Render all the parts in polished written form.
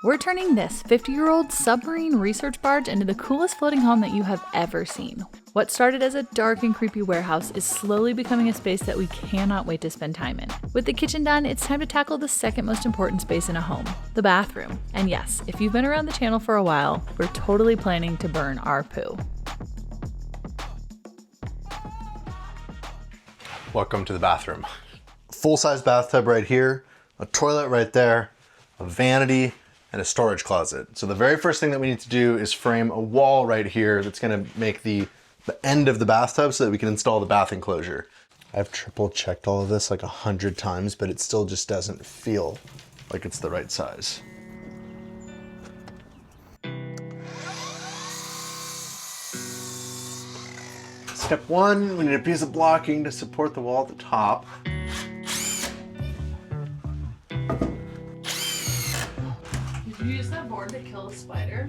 We're turning this 50-year-old submarine research barge into the coolest floating home that you have ever seen. What started as a dark and creepy warehouse is slowly becoming a space that we cannot wait to spend time in. With the kitchen done, it's time to tackle the second most important space in a home, the bathroom. And yes, if you've been around the channel for a while, we're totally planning to burn our poo. Welcome to the bathroom. Full-size bathtub right here, a toilet right there, a vanity, and a storage closet. So the very first thing that we need to do is frame a wall right here that's gonna make the end of the bathtub so that we can install the bath enclosure. I've triple checked all of this like 100 times, but it still just doesn't feel like it's the right size. Step one, we need a piece of blocking to support the wall at the top. Did you use that board to kill a spider?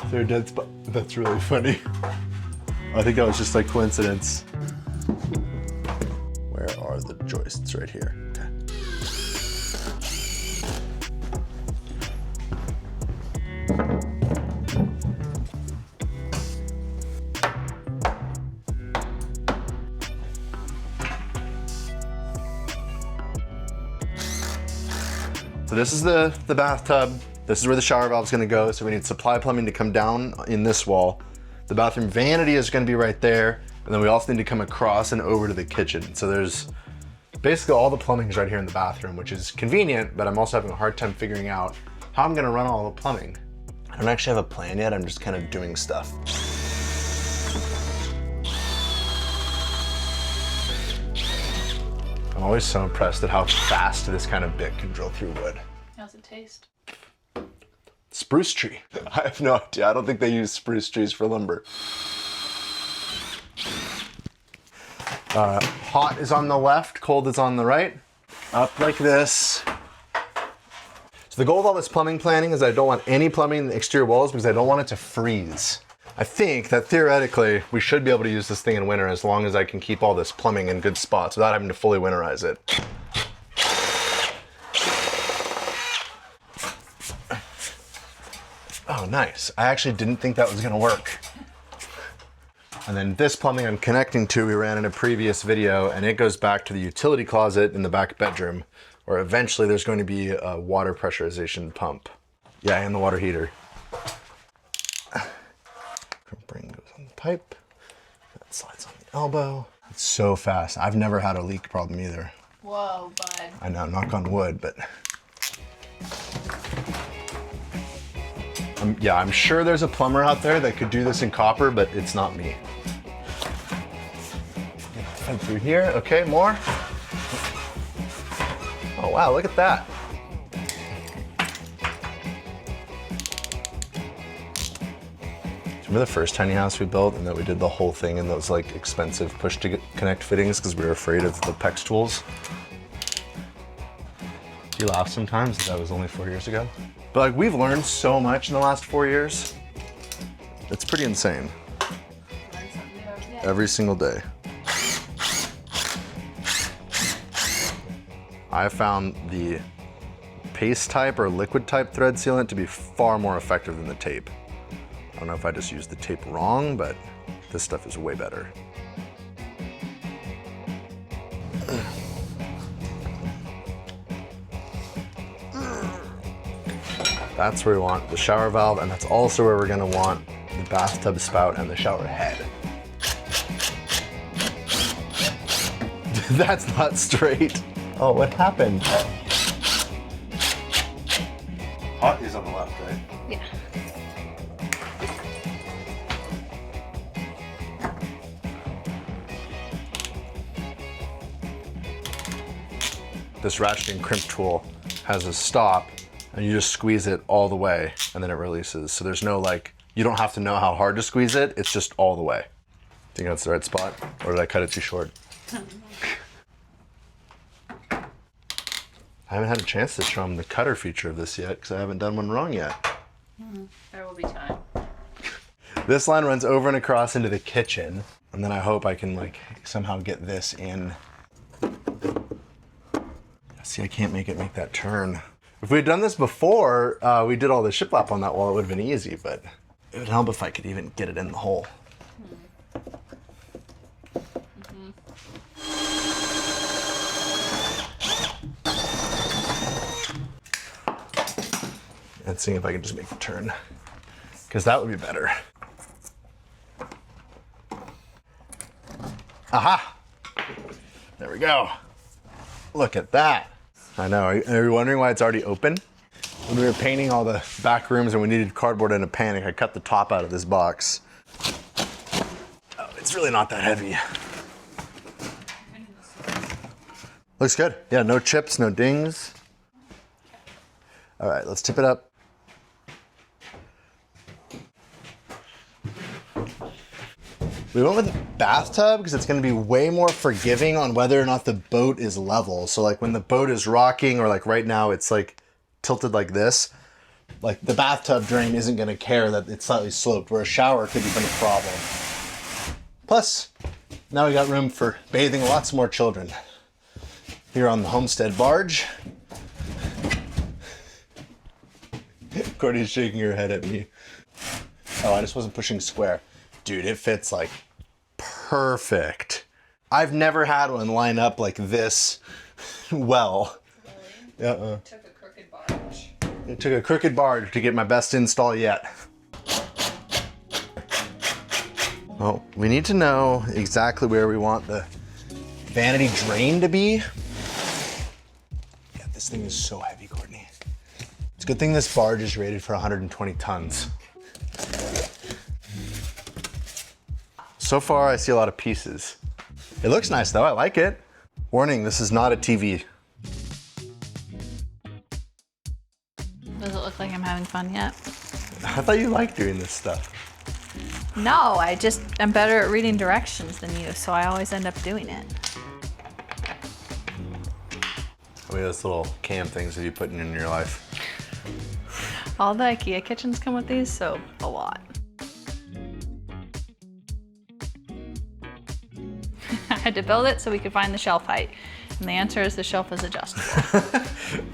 They're dead spot. That's really funny. I think that was just like coincidence. Where are the joists? Right here. Okay. So this is the bathtub. This is where the shower valve is going to go. So we need supply plumbing to come down in this wall. The bathroom vanity is going to be right there. And then we also need to come across and over to the kitchen. So there's basically all the plumbing is right here in the bathroom, which is convenient, but I'm also having a hard time figuring out how I'm going to run all the plumbing. I don't actually have a plan yet. I'm just kind of doing stuff. I'm always so impressed at how fast this kind of bit can drill through wood. How's it taste? Spruce tree. I have no idea. I don't think they use spruce trees for lumber. Hot is on the left, cold is on the right. Up like this. So the goal of all this plumbing planning is I don't want any plumbing in the exterior walls because I don't want it to freeze. I think that theoretically we should be able to use this thing in winter as long as I can keep all this plumbing in good spots without having to fully winterize it. Oh, nice. I actually didn't think that was gonna work. And then this plumbing I'm connecting to, we ran in a previous video, and it goes back to the utility closet in the back bedroom, where eventually there's going to be a water pressurization pump. Yeah, and the water heater. Bring goes on the pipe. That slides on the elbow. It's so fast. I've never had a leak problem either. Whoa, bud. I know, knock on wood, but. Yeah, I'm sure there's a plumber out there that could do this in copper, but it's not me. And through here, okay, more. Oh wow, look at that. Remember the first tiny house we built and that we did the whole thing in those like expensive push to connect fittings because we were afraid of the PEX tools? Do you laugh sometimes that was only 4 years ago? But like we've learned so much in the last 4 years. It's pretty insane. Every single day. I found the paste type or liquid type thread sealant to be far more effective than the tape. I don't know if I just used the tape wrong, but this stuff is way better. That's where we want the shower valve, and that's also where we're gonna want the bathtub spout and the shower head. That's not straight. Oh, what happened? Hot is on the left, right? Yeah. This ratchet and crimp tool has a stop and you just squeeze it all the way and then it releases. So there's no like, you don't have to know how hard to squeeze it, it's just all the way. Think that's the right spot? Or did I cut it too short? I haven't had a chance to show them the cutter feature of this yet because I haven't done one wrong yet. There will be time. This line runs over and across into the kitchen, and then I hope I can like somehow get this in. See, I can't make it make that turn. If we had done this before we did all the shiplap on that wall, it would have been easy, but it would help if I could even get it in the hole. And seeing if I can just make the turn, because that would be better. Aha! There we go. Look at that. I know, are you wondering why it's already open? When we were painting all the back rooms and we needed cardboard in a panic, I cut the top out of this box. Oh, it's really not that heavy. Looks good. Yeah, no chips, no dings. All right, let's tip it up. We went with a bathtub because it's going to be way more forgiving on whether or not the boat is level. So like when the boat is rocking, or like right now it's like tilted like this, like the bathtub drain isn't going to care that it's slightly sloped, where a shower could become a problem. Plus, now we got room for bathing lots more children here on the homestead barge. Courtney's shaking her head at me. Oh, I just wasn't pushing square. Dude, it fits like perfect. I've never had one line up like this well. Really? It took a crooked barge. It took a crooked barge to get my best install yet. Well, we need to know exactly where we want the vanity drain to be. Yeah, this thing is so heavy, Courtney. It's a good thing this barge is rated for 120 tons. So far, I see a lot of pieces. It looks nice though, I like it. Warning, this is not a TV. Does it look like I'm having fun yet? I thought you liked doing this stuff. No, I'm better at reading directions than you, so I always end up doing it. I mean, those little cam things that you put in your life. All the IKEA kitchens come with these, so a lot. I had to build it so we could find the shelf height. And the answer is the shelf is adjustable.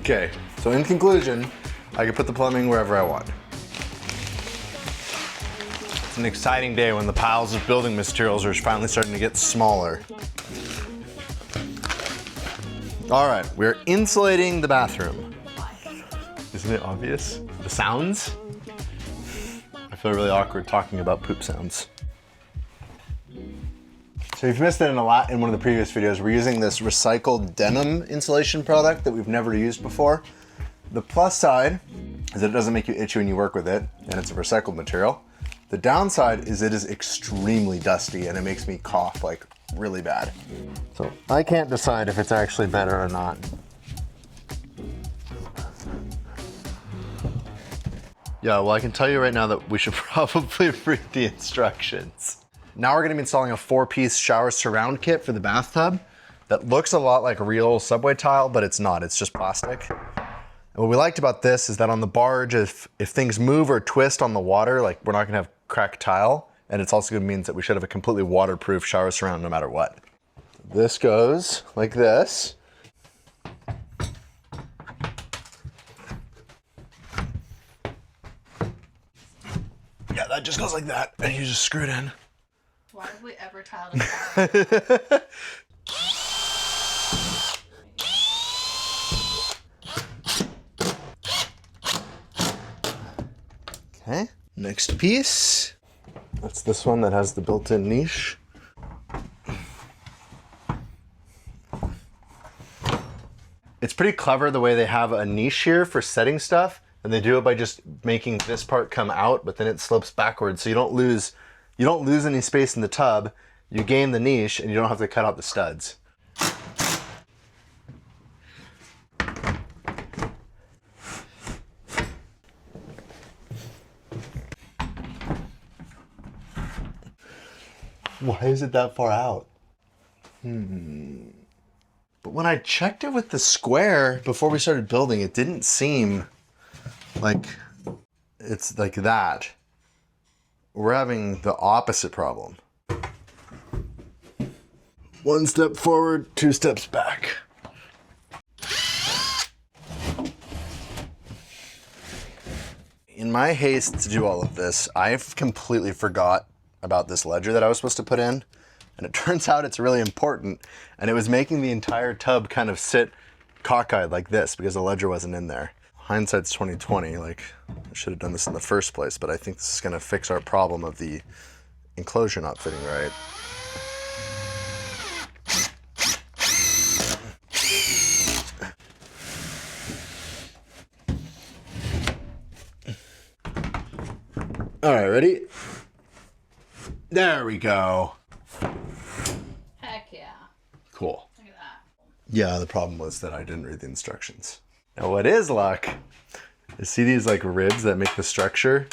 Okay, so in conclusion, I can put the plumbing wherever I want. It's an exciting day when the piles of building materials are finally starting to get smaller. All right, we're insulating the bathroom. Isn't it obvious? The sounds? I feel really awkward talking about poop sounds. So if you missed it in one of the previous videos, we're using this recycled denim insulation product that we've never used before. The plus side is that it doesn't make you itchy when you work with it, and it's a recycled material. The downside is it is extremely dusty and it makes me cough like really bad. So I can't decide if it's actually better or not. Yeah, well, I can tell you right now that we should probably read the instructions. Now we're gonna be installing a 4-piece shower surround kit for the bathtub that looks a lot like real subway tile, but it's not, it's just plastic. And what we liked about this is that on the barge, if things move or twist on the water, like we're not gonna have cracked tile, and it's also gonna mean that we should have a completely waterproof shower surround no matter what. This goes like this. Yeah, that just goes like that, and you just screw it in. Why have we ever tiled a shower? Okay, next piece. That's this one that has the built-in niche. It's pretty clever the way they have a niche here for setting stuff, and they do it by just making this part come out, but then it slopes backwards, so you don't lose any space in the tub, you gain the niche, and you don't have to cut out the studs. Why is it that far out? But when I checked it with the square before we started building, it didn't seem like it's like that. We're having the opposite problem. 1 step forward, 2 steps back. in my haste to do all of this, I've completely forgot about this ledger that I was supposed to put in. And it turns out it's really important. And it was making the entire tub kind of sit cockeyed like this because the ledger wasn't in there. Hindsight's 2020. Like, I should have done this in the first place, but I think this is gonna fix our problem of the enclosure not fitting right. All right, ready? There we go. Heck yeah. Cool. Look at that. Yeah, the problem was that I didn't read the instructions. Now what is luck is, see these like ribs that make the structure?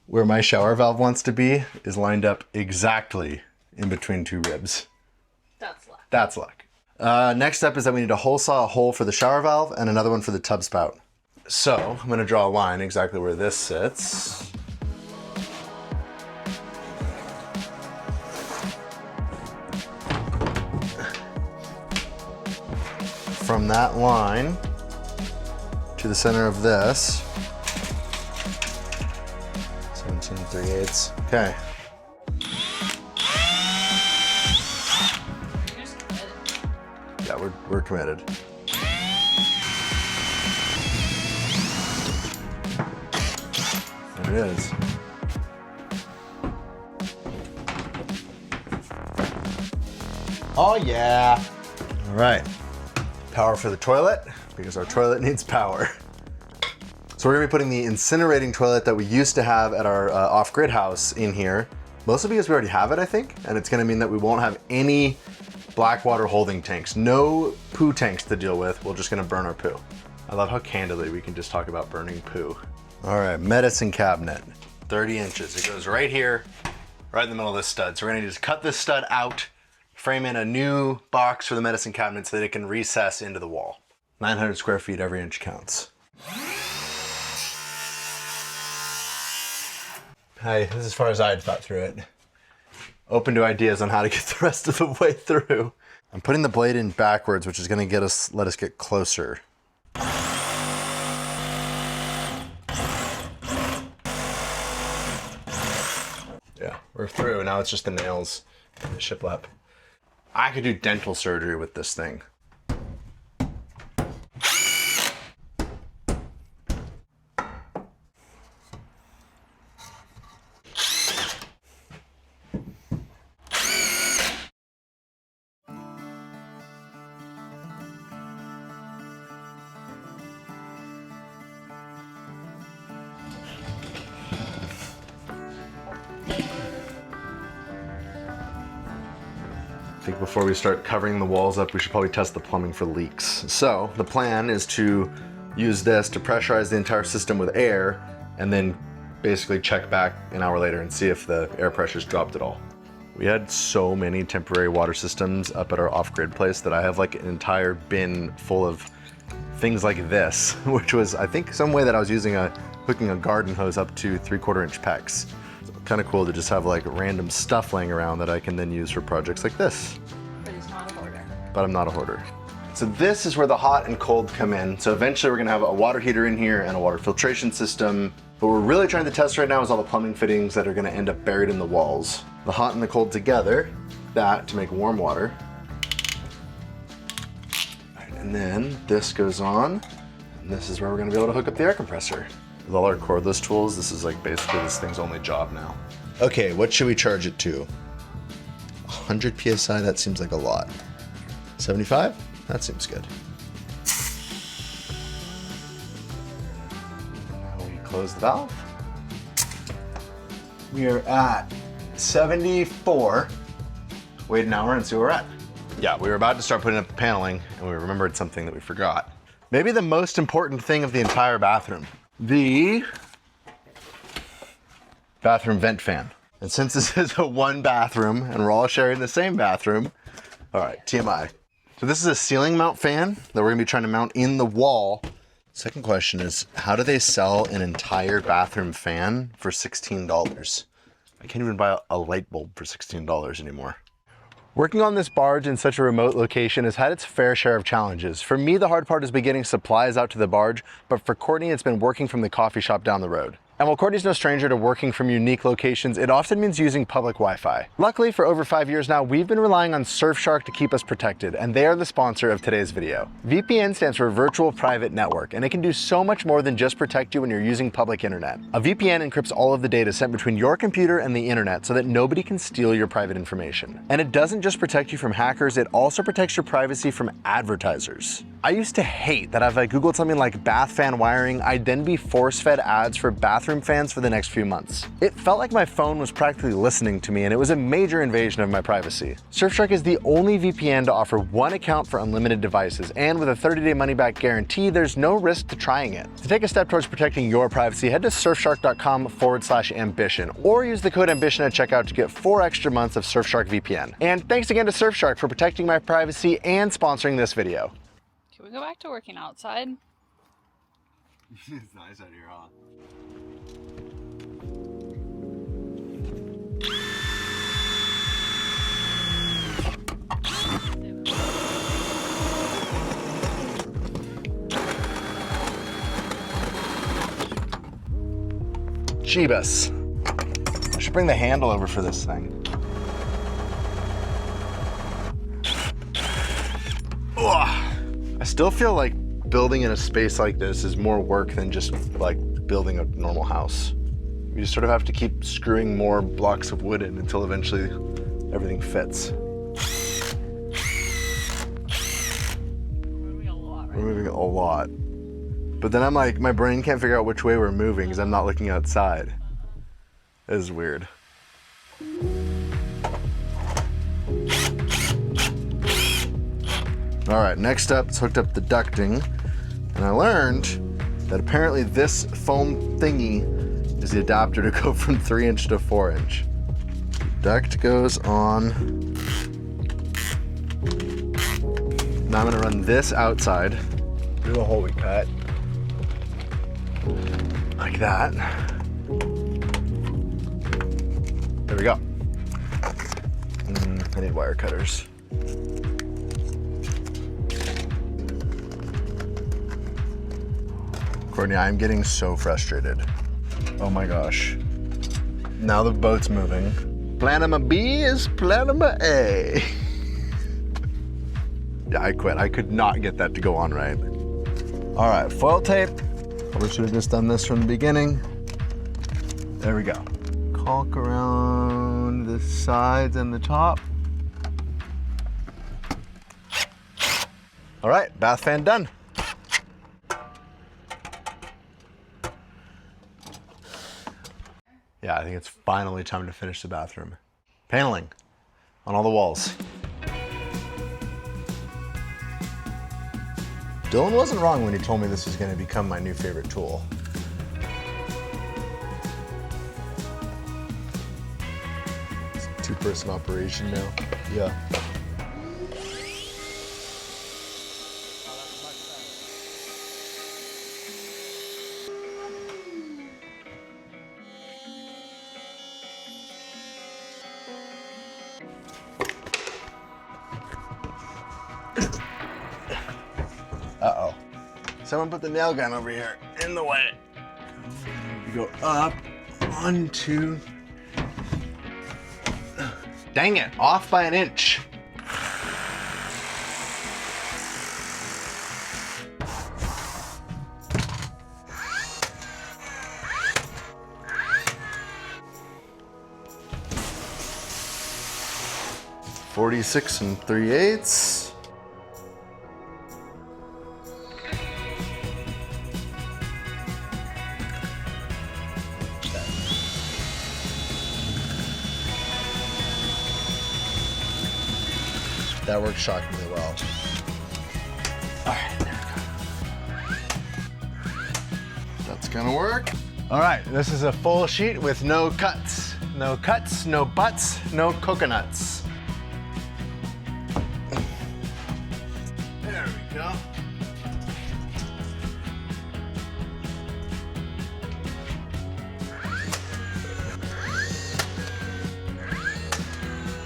Where my shower valve wants to be is lined up exactly in between two ribs. That's luck. That's luck. Next up is that we need to hole saw a hole for the shower valve and another one for the tub spout. So I'm gonna draw a line exactly where this sits. From that line to the center of this, 17 3/8. Okay. You're just committed. Yeah, we're committed. There it is. Oh yeah. All right. Power for the toilet, because our toilet needs power. So we're gonna be putting the incinerating toilet that we used to have at our off-grid house in here, mostly because we already have it, I think, and it's gonna mean that we won't have any black water holding tanks, no poo tanks to deal with. We're just gonna burn our poo. I love how candidly we can just talk about burning poo. All right, medicine cabinet, 30 inches. It goes right here, right in the middle of this stud. So we're gonna just cut this stud out, frame in a new box for the medicine cabinet so that it can recess into the wall. 900 square feet, every inch counts. Hi, this is as far as I had thought through it. Open to ideas on how to get the rest of the way through. I'm putting the blade in backwards, which is gonna let us get closer. Yeah, we're through. Now it's just the nails and the shiplap. I could do dental surgery with this thing. I think before we start covering the walls up, we should probably test the plumbing for leaks. So the plan is to use this to pressurize the entire system with air and then basically check back an hour later and see if the air pressure's dropped at all. We had so many temporary water systems up at our off-grid place that I have like an entire bin full of things like this, which was, I think, some way that I was hooking a garden hose up to 3/4 inch pecs. Kind of cool to just have like random stuff laying around that I can then use for projects like this. But he's not a hoarder. But I'm not a hoarder. So this is where the hot and cold come in. So eventually we're gonna have a water heater in here and a water filtration system. What we're really trying to test right now is all the plumbing fittings that are gonna end up buried in the walls. The hot and the cold together, that to make warm water. Right, and then this goes on, and this is where we're gonna be able to hook up the air compressor. With all our cordless tools, this is like basically this thing's only job now. Okay, what should we charge it to? 100 PSI, that seems like a lot. 75? That seems good. Now we close the valve. We are at 74. Wait an hour and see where we're at. Yeah, we were about to start putting up the paneling and we remembered something that we forgot. Maybe the most important thing of the entire bathroom. The bathroom vent fan. And since this is a one bathroom and we're all sharing the same bathroom, all right, TMI. So this is a ceiling mount fan that we're gonna be trying to mount in the wall. Second question is, how do they sell an entire bathroom fan for $16? I can't even buy a light bulb for $16 anymore. Working on this barge in such a remote location has had its fair share of challenges. For me, the hard part has been getting supplies out to the barge, but for Courtney, it's been working from the coffee shop down the road. And while Courtney's no stranger to working from unique locations, it often means using public Wi-Fi. Luckily, for over 5 years now, we've been relying on Surfshark to keep us protected, and they are the sponsor of today's video. VPN stands for Virtual Private Network, and it can do so much more than just protect you when you're using public internet. A VPN encrypts all of the data sent between your computer and the internet so that nobody can steal your private information. And it doesn't just protect you from hackers, it also protects your privacy from advertisers. I used to hate that if I Googled something like bath fan wiring, I'd then be force-fed ads for bathroom fans for the next few months. It felt like my phone was practically listening to me, and it was a major invasion of my privacy. Surfshark is the only VPN to offer one account for unlimited devices, and with a 30-day money-back guarantee, there's no risk to trying it. To take a step towards protecting your privacy, head to surfshark.com/ambition, or use the code AMBITION at checkout to get 4 extra months of Surfshark VPN. And thanks again to Surfshark for protecting my privacy and sponsoring this video. Can we go back to working outside? It's nice out here, huh? Jeebus. I should bring the handle over for this thing. Ugh. I still feel like building in a space like this is more work than just like building a normal house. You just sort of have to keep screwing more blocks of wood in until eventually everything fits. We're moving a lot, right? We're moving a lot. But then I'm like, my brain can't figure out which way we're moving because I'm not looking outside. This is weird. All right, next up, it's hooked up the ducting. And I learned that apparently this foam thingy is the adapter to go from 3-inch to 4-inch. Duct goes on. Now I'm gonna run this outside through the hole we cut. Like that. There we go. I need wire cutters. Courtney, I'm getting so frustrated. Oh my gosh. Now the boat's moving. Planuma B is Planuma A. Yeah, I quit. I could not get that to go on right. All right, foil tape. Probably should have just done this from the beginning. There we go. Caulk around the sides and the top. All right, bath fan done. Yeah, I think it's finally time to finish the bathroom. Paneling on all the walls. Dylan wasn't wrong when he told me this was going to become my new favorite tool. It's a 2-person operation now. Yeah. Uh-oh. Someone put the nail gun over here in the way. You go up, 1, 2. Dang it, off by an inch. .46 3/8. That worked shockingly well. All right, there we go. That's gonna work. All right, this is a full sheet with no cuts. No cuts, no butts, no coconuts. There we go.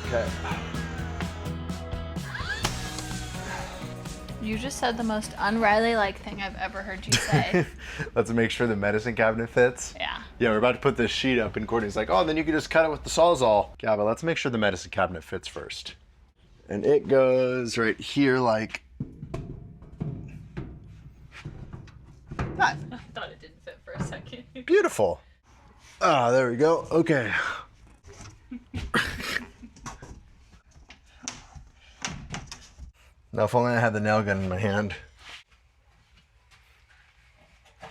Okay. You just said the most un-Riley-like thing I've ever heard you say. Let's make sure the medicine cabinet fits. Yeah. Yeah, we're about to put this sheet up and Courtney's like, oh, then you can just cut it with the Sawzall. Yeah, but let's make sure the medicine cabinet fits first. And it goes right here like that. I thought it didn't fit for a second. Beautiful. Ah, there we go. Okay. Now, if only I had the nail gun in my hand. I'll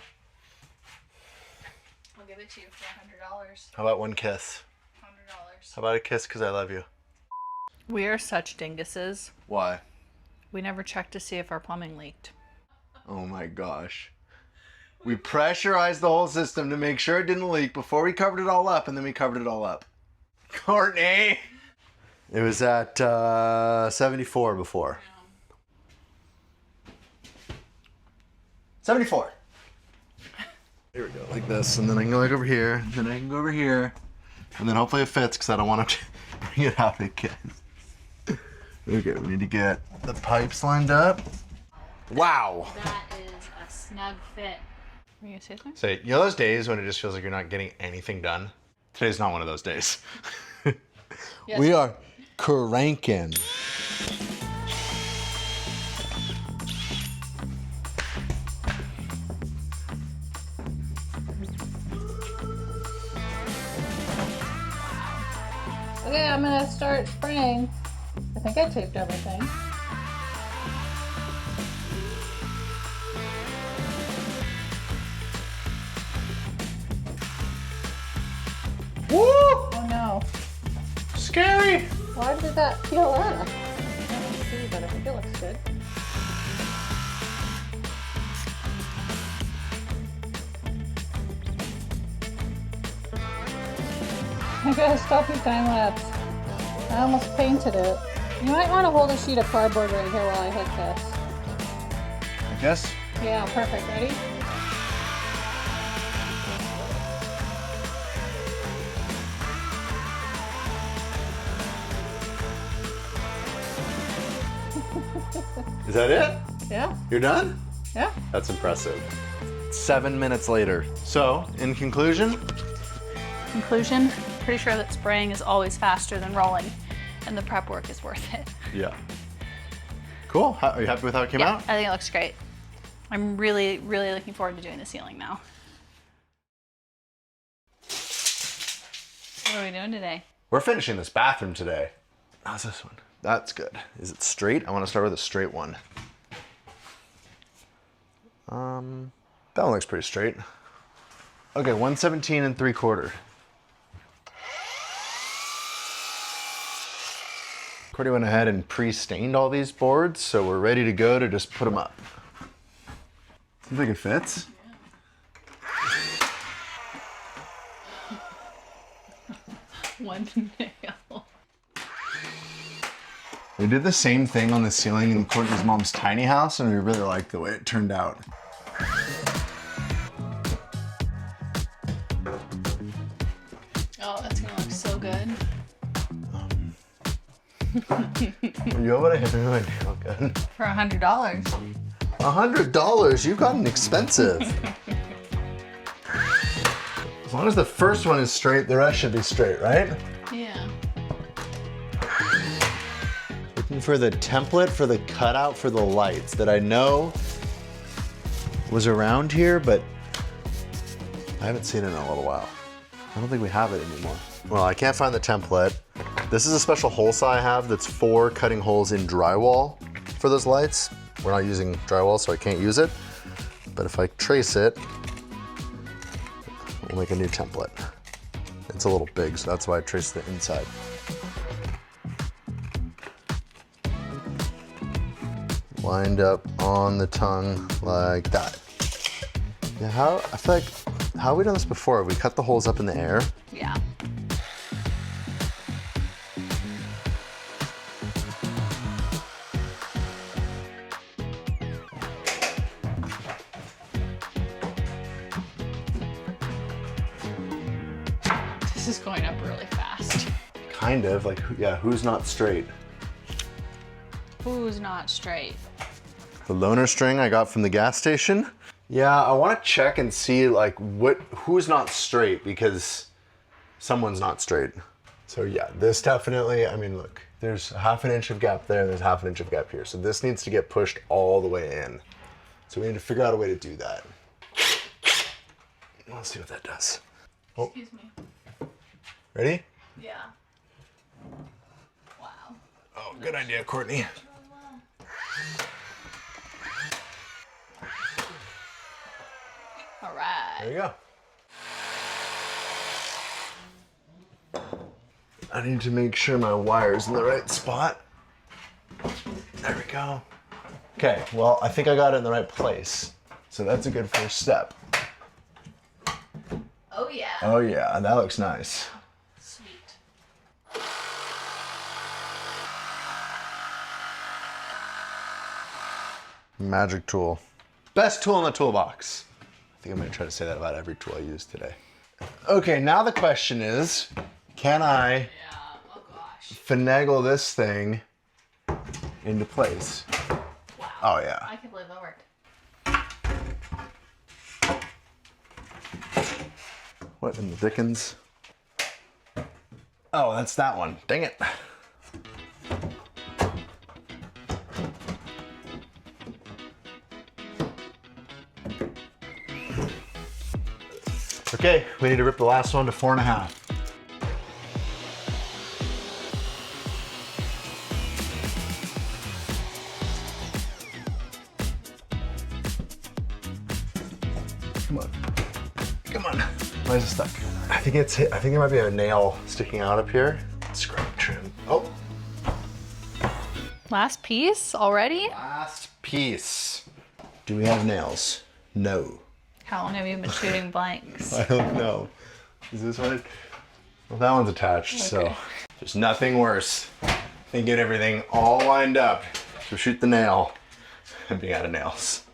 give it to you for $100. How about one kiss? $100. How about a kiss because I love you? We are such dinguses. Why? We never checked to see if our plumbing leaked. Oh my gosh. We pressurized the whole system to make sure it didn't leak before we covered it all up, and then we covered it all up. Courtney! It was at 74 before. 74. Here we go, like this, and then I can go like over here, then I can go over here, and then hopefully it fits because I don't want to bring it out again. Okay, we need to get the pipes lined up. Wow. That is a snug fit. Were you gonna say something? Say, you know those days when it just feels like you're not getting anything done? Today's not one of those days. Yes. We are cranking. Okay, I'm gonna start spraying. I think I taped everything. Woo! Oh no. Scary! Why did that peel up? I don't see, but I think it looks good. I gotta stop your time lapse. I almost painted it. You might want to hold a sheet of cardboard right here while I hit this. I guess. Yeah, perfect. Ready? Is that it? Yeah. You're done? Yeah. That's impressive. 7 minutes later. So, in conclusion? Conclusion, pretty sure that spraying is always faster than rolling, and the prep work is worth it. Yeah. Cool. Are you happy with how it came Yeah, out? I think it looks great. I'm really, really looking forward to doing the ceiling now. What are we doing today? We're finishing this bathroom today. How's this one? That's good. Is it straight? I want to start with a straight one. That one looks pretty straight. Okay, 117 3/4. Courtney went ahead and pre-stained all these boards, so we're ready to go to just put them up. Seems like it fits. One nail. We did the same thing on the ceiling in Courtney's mom's tiny house, and we really liked the way it turned out. Oh, that's gonna look so good. You want to hit me with a nail gun? For $100. $100? You've gotten expensive. As long as the first one is straight, the rest should be straight, right? Yeah. Looking for the template for the cutout for the lights that I know was around here, but I haven't seen it in a little while. I don't think we have it anymore. Well, I can't find the template. This is a special hole saw I have that's for cutting holes in drywall for those lights. We're not using drywall, so I can't use it. But if I trace it, we'll make a new template. It's a little big, so that's why I traced the inside. Lined up on the tongue like that. Yeah, I feel like, how have we done this before? Have we cut the holes up in the air? Yeah. This is going up really fast. Kind of, like, yeah, who's not straight? Who's not straight? The loaner string I got from the gas station. Yeah, I want to check and see like who's not straight, because someone's not straight. So yeah, this definitely, I mean, look, there's a 1/2 inch of gap there, there's a 1/2 inch of gap here. So this needs to get pushed all the way in. So we need to figure out a way to do that. Let's see what that does. Oh. Excuse me. Ready? Yeah. Wow. Oh, good idea, Courtney. All right. There you go. I need to make sure my wire's in the right spot. There we go. Okay, well, I think I got it in the right place. So that's a good first step. Oh yeah. Oh yeah, that looks nice. Sweet. Magic tool. Best tool in the toolbox. I think I'm gonna try to say that about every tool I use today. Okay, now the question is, can I Yeah. Oh gosh. finagle this thing into place? Wow. Oh yeah. I can believe that worked. What in the dickens? Oh, that's that one. Dang it. Okay, we need to rip the last one to 4.5. Come on. Come on. Why is it stuck? I think it's hit. I think there might be a nail sticking out up here. Scrub trim. Oh. Last piece already? Last piece. Do we have nails? No. How long have you been shooting blanks? I don't know. Is this one? Well, that one's attached, so Okay. there's nothing worse than get everything all lined up to shoot the nail and being out of nails.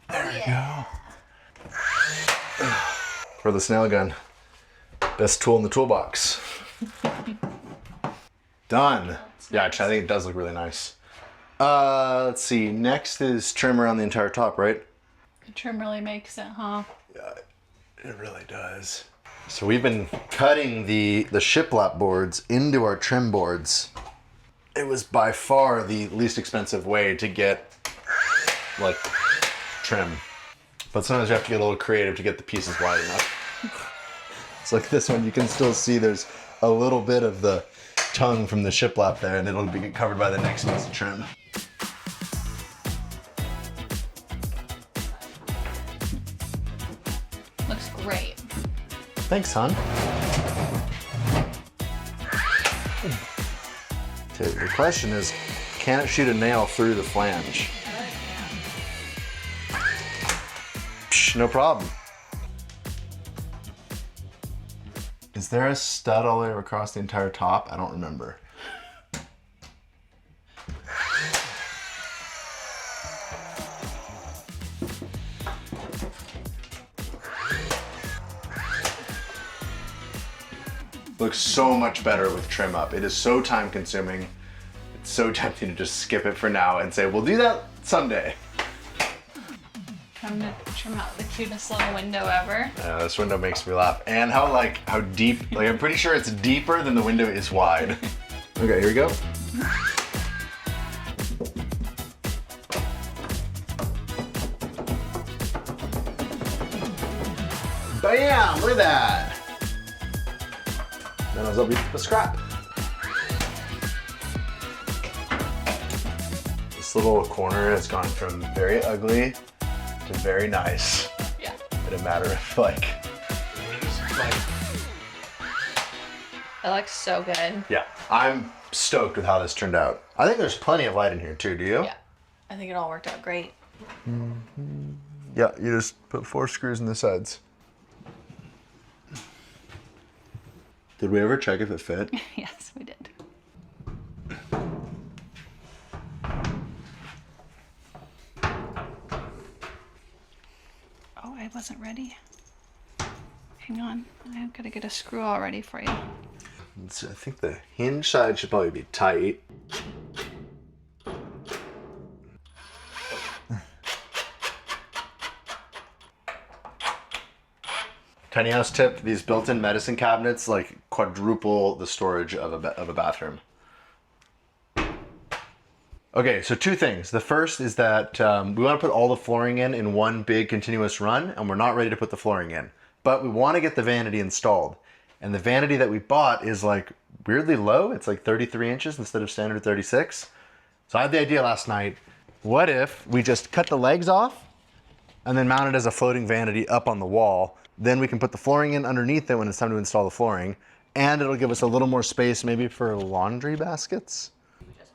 There we go. For the snail gun. Best tool in the toolbox. Done. Yeah, actually, I think it does look really nice. Let's see. Next is trim around the entire top, right? The trim really makes it, huh? Yeah, it really does. So we've been cutting the shiplap boards into our trim boards. It was by far the least expensive way to get like trim. But sometimes you have to get a little creative to get the pieces wide enough. It's like this one, you can still see there's a little bit of the tongue from the shiplap there, and it'll be covered by the next piece of trim. Looks great. Thanks, hon. Okay, the question is, can it shoot a nail through the flange? Psh, no problem. Is there a stud all the way across the entire top? I don't remember. Looks so much better with trim up. It is so time consuming. It's so tempting to just skip it for now and say, we'll do that someday. I'm gonna trim out the cutest little window ever. This window makes me laugh. And how deep, I'm pretty sure it's deeper than the window is wide. Okay, here we go. Bam, look at that. Then I was up with the scrap. This little corner has gone from very ugly to very nice. Yeah. In a matter of like. It looks so good. Yeah, I'm stoked with how this turned out. I think there's plenty of light in here too, do you? Yeah. I think it all worked out great. Yeah, you just put 4 screws in the sides. Did we ever check if it fit? Yes, we did. Oh, I wasn't ready. Hang on, I've got to get a screw all ready for you. So I think the hinge side should probably be tight. Tiny house tip, these built-in medicine cabinets like quadruple the storage of a bathroom. Okay, so two things. The first is that we want to put all the flooring in one big continuous run, and we're not ready to put the flooring in. But we want to get the vanity installed. And the vanity that we bought is like weirdly low. It's like 33 inches instead of standard 36. So I had the idea last night, what if we just cut the legs off and then mount it as a floating vanity up on the wall? Then we can put the flooring in underneath it when it's time to install the flooring. And it'll give us a little more space maybe for laundry baskets.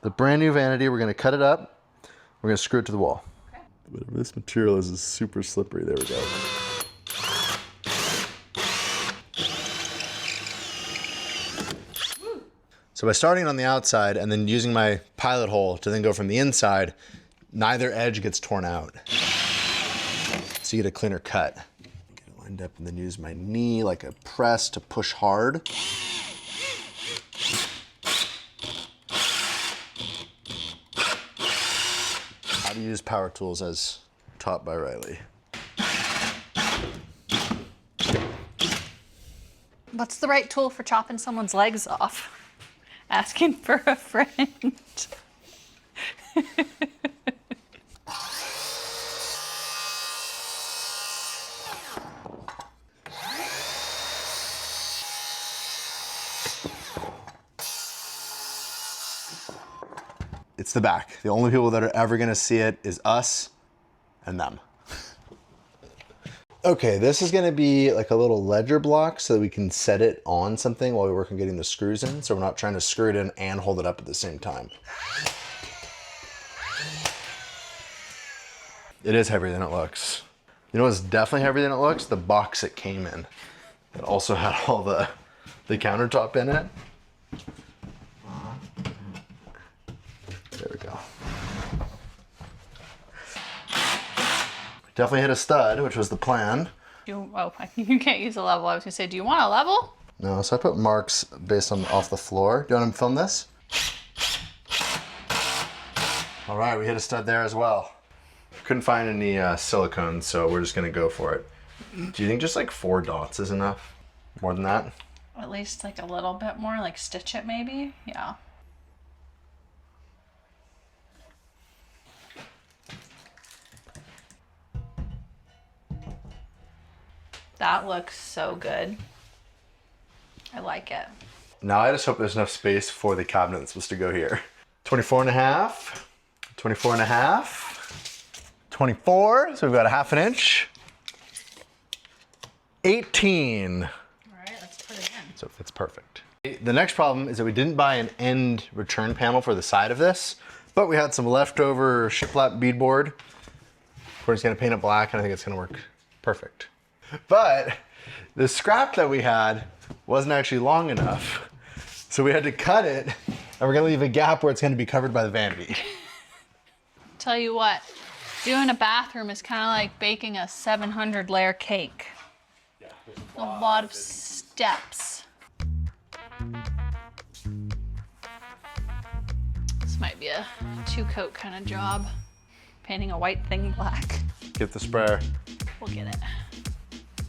The brand new vanity, we're gonna cut it up. We're gonna screw it to the wall. Okay. Whatever this material is super slippery. There we go. So by starting on the outside and then using my pilot hole to then go from the inside, neither edge gets torn out. So you get a cleaner cut. Get it lined up and then use my knee like a press to push hard. How to use power tools as taught by Riley. What's the right tool for chopping someone's legs off? Asking for a friend. It's the back. The only people that are ever gonna see it is us and them. Okay, this is gonna be like a little ledger block so that we can set it on something while we work on getting the screws in, so we're not trying to screw it in and hold it up at the same time. It is heavier than it looks. You know what's definitely heavier than it looks? The box it came in. It also had all the countertop in it. There we go. Definitely hit a stud, which was the plan. You can't use a level. I was gonna say, do you want a level? No, so I put marks based on off the floor. Do you want to film this? All right, we hit a stud there as well. Couldn't find any silicone, so we're just gonna go for it. Do you think just like 4 dots is enough? More than that? At least like a little bit more, like stitch it maybe? Yeah. That looks so good. I like it. Now I just hope there's enough space for the cabinet that's supposed to go here. 24 and a half, 24 and a half, 24, so we've got a ½ inch. 18. All right, let's put it in. So it's perfect. The next problem is that we didn't buy an end return panel for the side of this, but we had some leftover shiplap beadboard. We're just gonna paint it black and I think it's gonna work perfect. But the scrap that we had wasn't actually long enough. So we had to cut it and we're gonna leave a gap where it's gonna be covered by the vanity. Tell you what, doing a bathroom is kind of like baking a 700 layer cake. Yeah, a lot of steps. This might be a 2-coat kind of job. Painting a white thing black. Get the sprayer. We'll get it.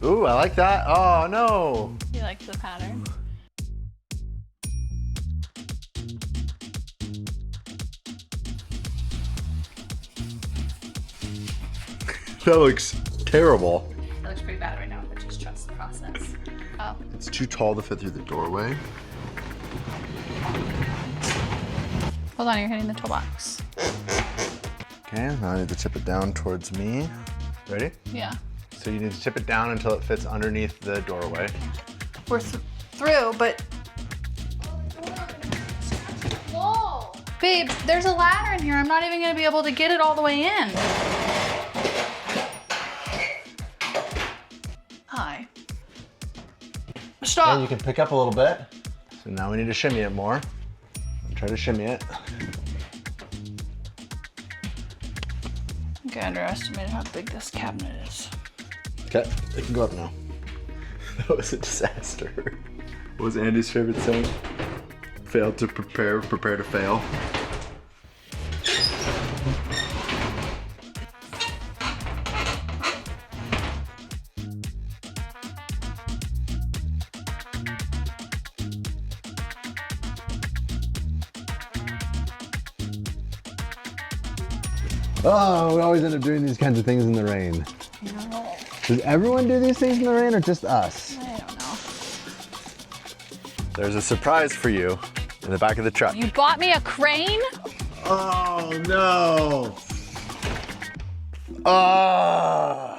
Ooh, I like that. Oh no. You like the pattern? That looks terrible. That looks pretty bad right now, but just trust the process. Oh. It's too tall to fit through the doorway. Hold on, you're hitting the toolbox. Okay, now I need to tip it down towards me. Ready? Yeah. So you need to tip it down until it fits underneath the doorway. We're through, but... Whoa! Babe, there's a ladder in here. I'm not even gonna be able to get it all the way in. Hi. Stop! And you can pick up a little bit. So now we need to shimmy it more. Try to shimmy it. I think I underestimated how big this cabinet is. Okay, it can go up now. That was a disaster. What was Andy's favorite saying? Fail to prepare, prepare to fail. Oh, we always end up doing these kinds of things in the rain. No. Does everyone do these things in the rain or just us? I don't know. There's a surprise for you in the back of the truck. You bought me a crane? Oh no. Oh.